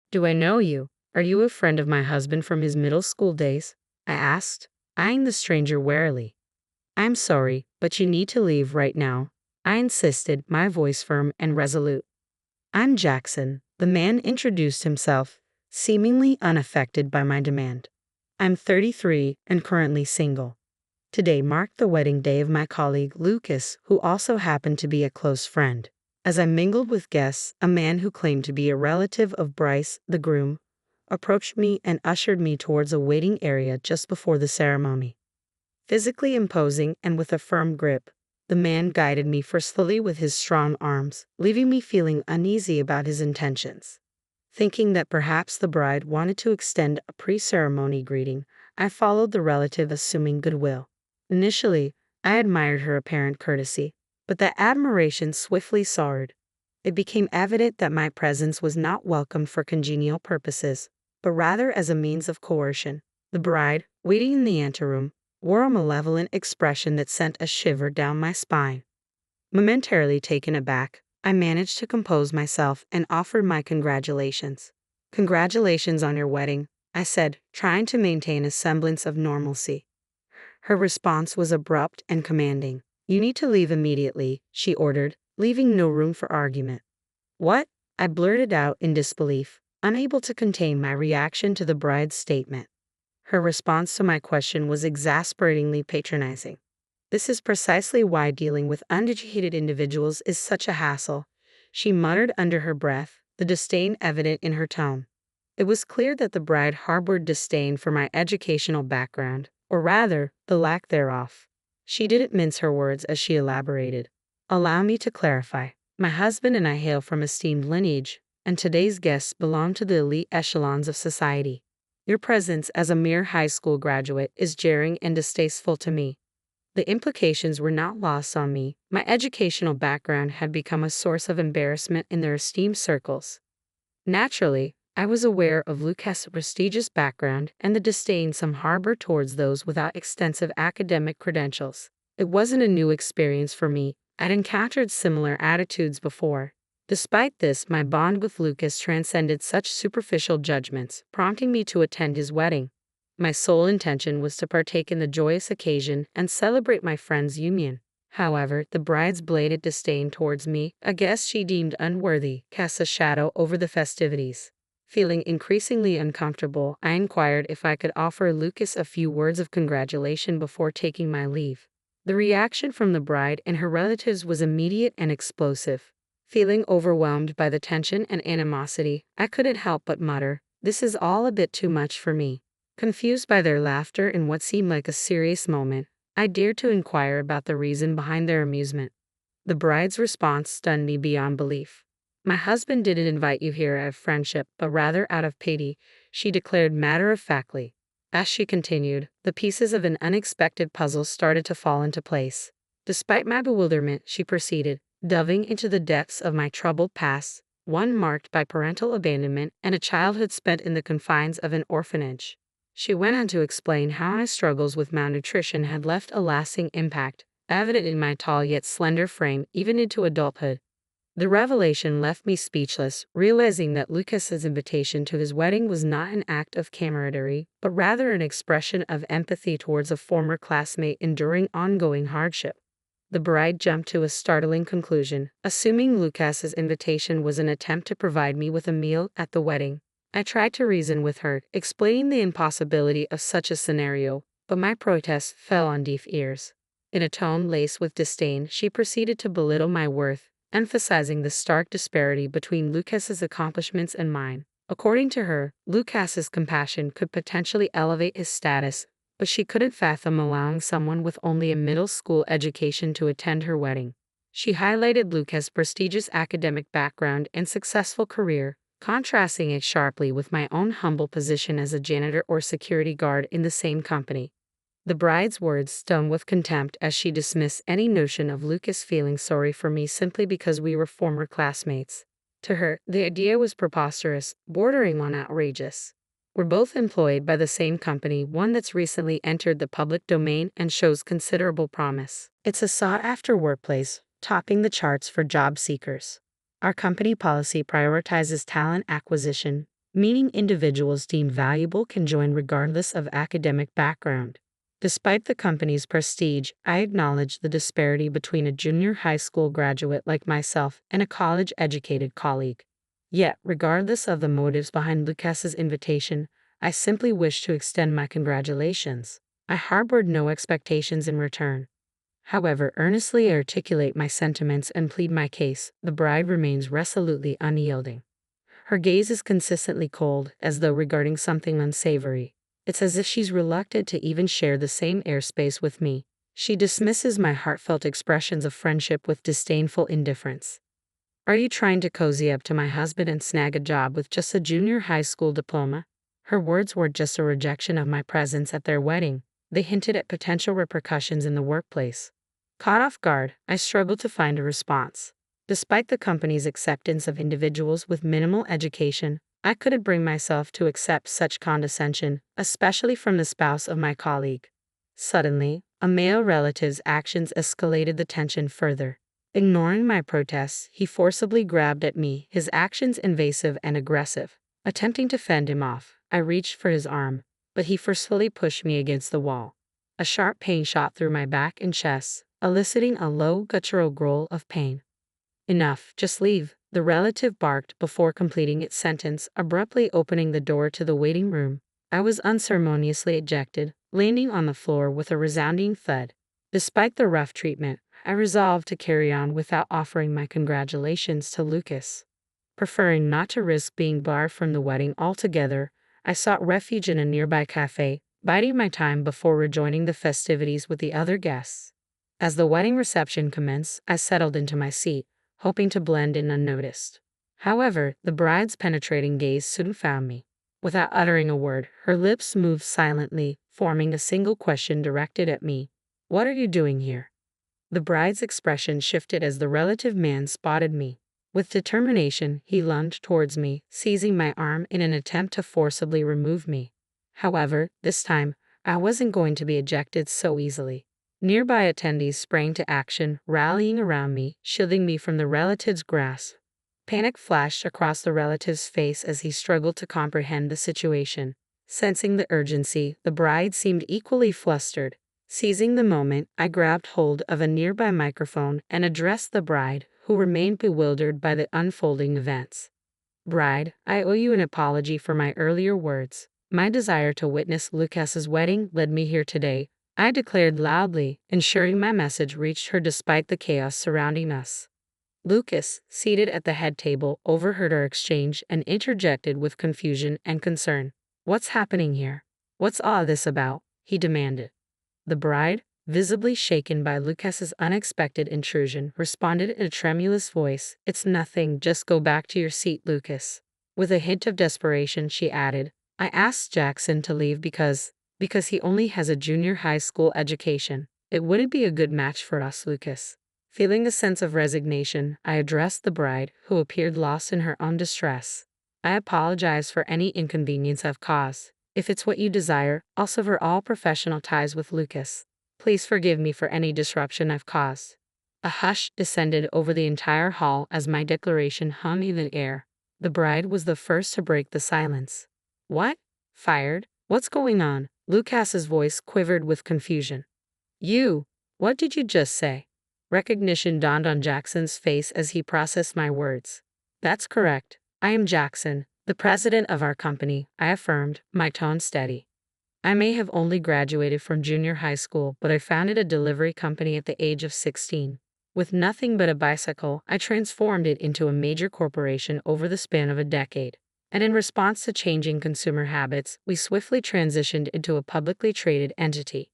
Do I know you? Are you a friend of my husband from his middle school days? I asked, eyeing the stranger warily. I'm sorry, but you need to leave right now, I insisted, my voice firm and resolute. I'm Jackson, the man introduced himself, seemingly unaffected by my demand. I'm 33 and currently single. Today marked the wedding day of my colleague Lucas, who also happened to be a close friend. As I mingled with guests, a man who claimed to be a relative of Bryce, the groom, approached me and ushered me towards a waiting area just before the ceremony. Physically imposing and with a firm grip, the man guided me forcefully with his strong arms, leaving me feeling uneasy about his intentions. Thinking that perhaps the bride wanted to extend a pre-ceremony greeting, I followed the relative, assuming goodwill. Initially, I admired her apparent courtesy, but that admiration swiftly soured. It became evident that my presence was not welcomed for congenial purposes, but rather as a means of coercion. The bride, waiting in the anteroom, wore a malevolent expression that sent a shiver down my spine. Momentarily taken aback, I managed to compose myself and offered my congratulations. Congratulations on your wedding, I said, trying to maintain a semblance of normalcy. Her response was abrupt and commanding. You need to leave immediately, she ordered, leaving no room for argument. What? I blurted out in disbelief, unable to contain my reaction to the bride's statement. Her response to my question was exasperatingly patronizing. This is precisely why dealing with uneducated individuals is such a hassle, she muttered under her breath, the disdain evident in her tone. It was clear that the bride harbored disdain for my educational background, or rather, the lack thereof. She didn't mince her words as she elaborated. Allow me to clarify. My husband and I hail from esteemed lineage, and today's guests belong to the elite echelons of society. Your presence as a mere high school graduate is jarring and distasteful to me. The implications were not lost on me. My educational background had become a source of embarrassment in their esteemed circles. Naturally, I was aware of Lucas' prestigious background and the disdain some harbor towards those without extensive academic credentials. It wasn't a new experience for me. I'd encountered similar attitudes before. Despite this, my bond with Lucas transcended such superficial judgments, prompting me to attend his wedding. My sole intention was to partake in the joyous occasion and celebrate my friend's union. However, the bride's blatant disdain towards me, a guest she deemed unworthy, cast a shadow over the festivities. Feeling increasingly uncomfortable, I inquired if I could offer Lucas a few words of congratulation before taking my leave. The reaction from the bride and her relatives was immediate and explosive. Feeling overwhelmed by the tension and animosity, I couldn't help but mutter, "This is all a bit too much for me." Confused by their laughter in what seemed like a serious moment, I dared to inquire about the reason behind their amusement. The bride's response stunned me beyond belief. My husband didn't invite you here out of friendship, but rather out of pity, she declared matter-of-factly. As she continued, the pieces of an unexpected puzzle started to fall into place. Despite my bewilderment, she proceeded, delving into the depths of my troubled past, one marked by parental abandonment and a childhood spent in the confines of an orphanage. She went on to explain how my struggles with malnutrition had left a lasting impact, evident in my tall yet slender frame even into adulthood. The revelation left me speechless, realizing that Lucas's invitation to his wedding was not an act of camaraderie, but rather an expression of empathy towards a former classmate enduring ongoing hardship. The bride jumped to a startling conclusion, assuming Lucas's invitation was an attempt to provide me with a meal at the wedding. I tried to reason with her, explaining the impossibility of such a scenario, but my protests fell on deaf ears. In a tone laced with disdain, she proceeded to belittle my worth, emphasizing the stark disparity between Lucas's accomplishments and mine. According to her, Lucas's compassion could potentially elevate his status, but she couldn't fathom allowing someone with only a middle school education to attend her wedding. She highlighted Lucas' prestigious academic background and successful career, contrasting it sharply with my own humble position as a janitor or security guard in the same company. The bride's words stung with contempt as she dismissed any notion of Lucas feeling sorry for me simply because we were former classmates. To her, the idea was preposterous, bordering on outrageous. We're both employed by the same company, one that's recently entered the public domain and shows considerable promise. It's a sought-after workplace, topping the charts for job seekers. Our company policy prioritizes talent acquisition, meaning individuals deemed valuable can join regardless of academic background. Despite the company's prestige, I acknowledge the disparity between a junior high school graduate like myself and a college-educated colleague. Yet, regardless of the motives behind Lucas's invitation, I simply wish to extend my congratulations. I harbored no expectations in return. However, earnestly articulate my sentiments and plead my case, the bride remains resolutely unyielding. Her gaze is consistently cold, as though regarding something unsavory. It's as if she's reluctant to even share the same airspace with me. She dismisses my heartfelt expressions of friendship with disdainful indifference. Are you trying to cozy up to my husband and snag a job with just a junior high school diploma? Her words were just a rejection of my presence at their wedding. They hinted at potential repercussions in the workplace. Caught off guard, I struggled to find a response. Despite the company's acceptance of individuals with minimal education, I couldn't bring myself to accept such condescension, especially from the spouse of my colleague. Suddenly, a male relative's actions escalated the tension further. Ignoring my protests, he forcibly grabbed at me, his actions invasive and aggressive. Attempting to fend him off, I reached for his arm, but he forcefully pushed me against the wall. A sharp pain shot through my back and chest, eliciting a low, guttural growl of pain. Enough, just leave, the relative barked before completing its sentence, abruptly opening the door to the waiting room. I was unceremoniously ejected, landing on the floor with a resounding thud. Despite the rough treatment, I resolved to carry on without offering my congratulations to Lucas. Preferring not to risk being barred from the wedding altogether, I sought refuge in a nearby cafe, biding my time before rejoining the festivities with the other guests. As the wedding reception commenced, I settled into my seat, hoping to blend in unnoticed. However, the bride's penetrating gaze soon found me. Without uttering a word, her lips moved silently, forming a single question directed at me. What are you doing here? The bride's expression shifted as the relative man spotted me. With determination, he lunged towards me, seizing my arm in an attempt to forcibly remove me. However, this time, I wasn't going to be ejected so easily. Nearby attendees sprang to action, rallying around me, shielding me from the relative's grasp. Panic flashed across the relative's face as he struggled to comprehend the situation. Sensing the urgency, the bride seemed equally flustered. Seizing the moment, I grabbed hold of a nearby microphone and addressed the bride, who remained bewildered by the unfolding events. Bride, I owe you an apology for my earlier words. My desire to witness Lucas's wedding led me here today, I declared loudly, ensuring my message reached her despite the chaos surrounding us. Lucas, seated at the head table, overheard our exchange and interjected with confusion and concern. What's happening here? What's all this about? He demanded. The bride, visibly shaken by Lucas's unexpected intrusion, responded in a tremulous voice, It's nothing, just go back to your seat, Lucas. With a hint of desperation, she added, I asked Jackson to leave because he only has a junior high school education. It wouldn't be a good match for us, Lucas. Feeling a sense of resignation, I addressed the bride, who appeared lost in her own distress. I apologize for any inconvenience I've caused. If it's what you desire, I'll sever all professional ties with Lucas. Please forgive me for any disruption I've caused. A hush descended over the entire hall as my declaration hung in the air. The bride was the first to break the silence. What? Fired? What's going on? Lucas's voice quivered with confusion. What did you just say? Recognition dawned on Jackson's face as he processed my words. That's correct. I am Jackson, the president of our company, I affirmed, my tone steady. I may have only graduated from junior high school, but I founded a delivery company at the age of 16. With nothing but a bicycle, I transformed it into a major corporation over the span of a decade. And in response to changing consumer habits, we swiftly transitioned into a publicly traded entity.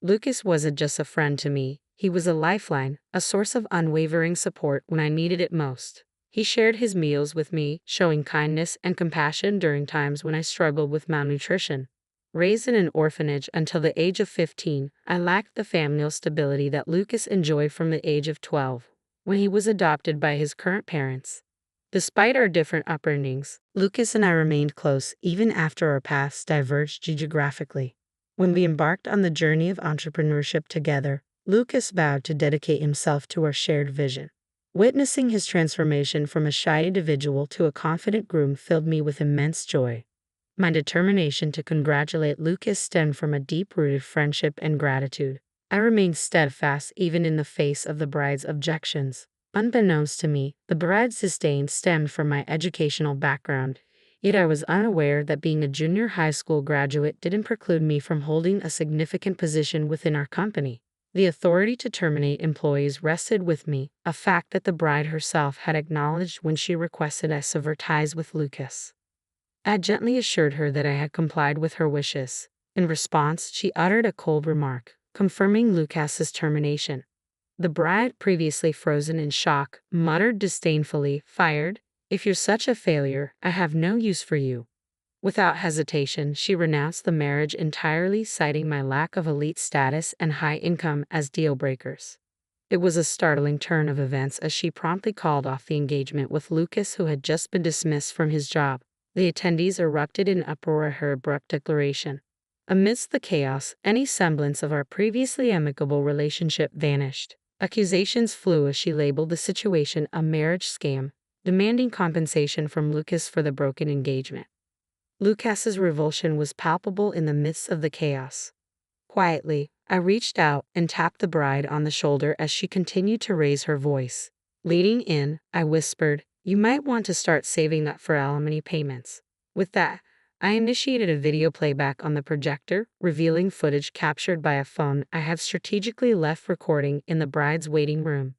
Lucas wasn't just a friend to me, he was a lifeline, a source of unwavering support when I needed it most. He shared his meals with me, showing kindness and compassion during times when I struggled with malnutrition. Raised in an orphanage until the age of 15, I lacked the familial stability that Lucas enjoyed from the age of 12, when he was adopted by his current parents. Despite our different upbringings, Lucas and I remained close even after our paths diverged geographically. When we embarked on the journey of entrepreneurship together, Lucas vowed to dedicate himself to our shared vision. Witnessing his transformation from a shy individual to a confident groom filled me with immense joy. My determination to congratulate Lucas stemmed from a deep-rooted friendship and gratitude. I remained steadfast even in the face of the bride's objections. Unbeknownst to me, the bride's disdain stemmed from my educational background, yet I was unaware that being a junior high school graduate didn't preclude me from holding a significant position within our company. The authority to terminate employees rested with me, a fact that the bride herself had acknowledged when she requested I sever ties with Lucas. I gently assured her that I had complied with her wishes. In response, she uttered a cold remark, confirming Lucas's termination. The bride, previously frozen in shock, muttered disdainfully, "Fired? If you're such a failure, I have no use for you." Without hesitation, she renounced the marriage entirely, citing my lack of elite status and high income as deal breakers. It was a startling turn of events as she promptly called off the engagement with Lucas, who had just been dismissed from his job. The attendees erupted in uproar at her abrupt declaration. Amidst the chaos, any semblance of our previously amicable relationship vanished. Accusations flew as she labeled the situation a marriage scam, demanding compensation from Lucas for the broken engagement. Lucas's revulsion was palpable in the midst of the chaos. Quietly, I reached out and tapped the bride on the shoulder as she continued to raise her voice. Leaning in, I whispered, "You might want to start saving that for alimony payments." With that, I initiated a video playback on the projector, revealing footage captured by a phone I had strategically left recording in the bride's waiting room.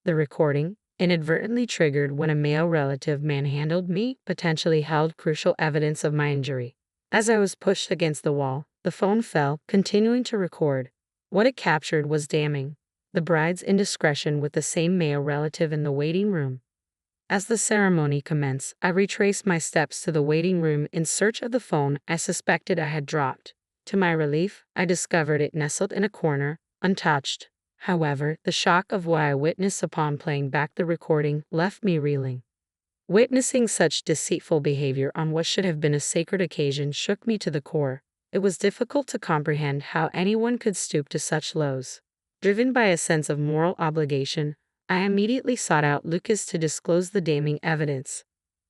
The recording, inadvertently triggered when a male relative manhandled me, potentially held crucial evidence of my injury. As I was pushed against the wall, the phone fell, continuing to record. What it captured was damning. The bride's indiscretion with the same male relative in the waiting room. As the ceremony commenced, I retraced my steps to the waiting room in search of the phone I suspected I had dropped. To my relief, I discovered it nestled in a corner, untouched. However, the shock of what I witnessed upon playing back the recording left me reeling. Witnessing such deceitful behavior on what should have been a sacred occasion shook me to the core. It was difficult to comprehend how anyone could stoop to such lows. Driven by a sense of moral obligation, I immediately sought out Lucas to disclose the damning evidence.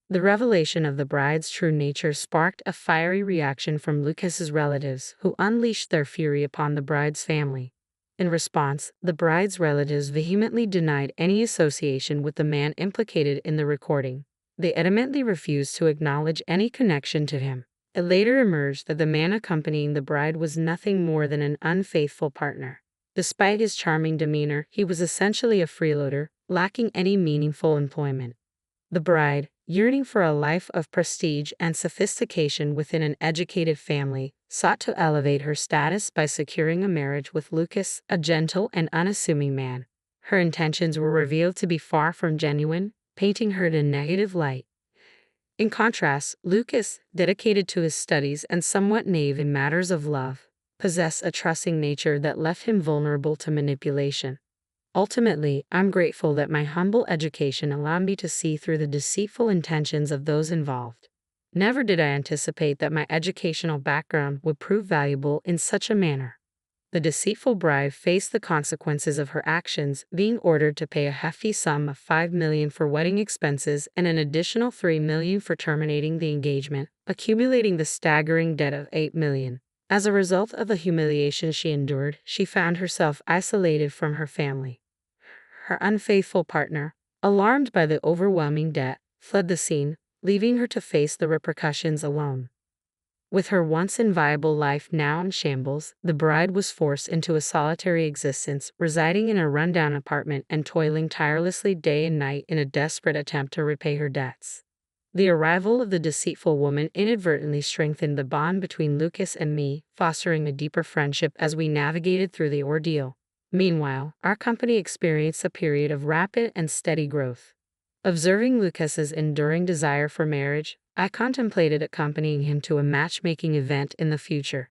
The revelation of the bride's true nature sparked a fiery reaction from Lucas's relatives, who unleashed their fury upon the bride's family. In response, the bride's relatives vehemently denied any association with the man implicated in the recording. They adamantly refused to acknowledge any connection to him. It later emerged that the man accompanying the bride was nothing more than an unfaithful partner. Despite his charming demeanor, he was essentially a freeloader, lacking any meaningful employment. The bride, yearning for a life of prestige and sophistication within an educated family, sought to elevate her status by securing a marriage with Lucas, a gentle and unassuming man. Her intentions were revealed to be far from genuine, painting her in a negative light. In contrast, Lucas, dedicated to his studies and somewhat naive in matters of love, possessed a trusting nature that left him vulnerable to manipulation. Ultimately, I'm grateful that my humble education allowed me to see through the deceitful intentions of those involved. Never did I anticipate that my educational background would prove valuable in such a manner. The deceitful bride faced the consequences of her actions, being ordered to pay a hefty sum of $5 million for wedding expenses and an additional $3 million for terminating the engagement, accumulating the staggering debt of $8 million. As a result of the humiliation she endured, she found herself isolated from her family. Her unfaithful partner, alarmed by the overwhelming debt, fled the scene, leaving her to face the repercussions alone. With her once enviable life now in shambles, the bride was forced into a solitary existence, residing in a rundown apartment and toiling tirelessly day and night in a desperate attempt to repay her debts. The arrival of the deceitful woman inadvertently strengthened the bond between Lucas and me, fostering a deeper friendship as we navigated through the ordeal. Meanwhile, our company experienced a period of rapid and steady growth. Observing Lucas's enduring desire for marriage, I contemplated accompanying him to a matchmaking event in the future.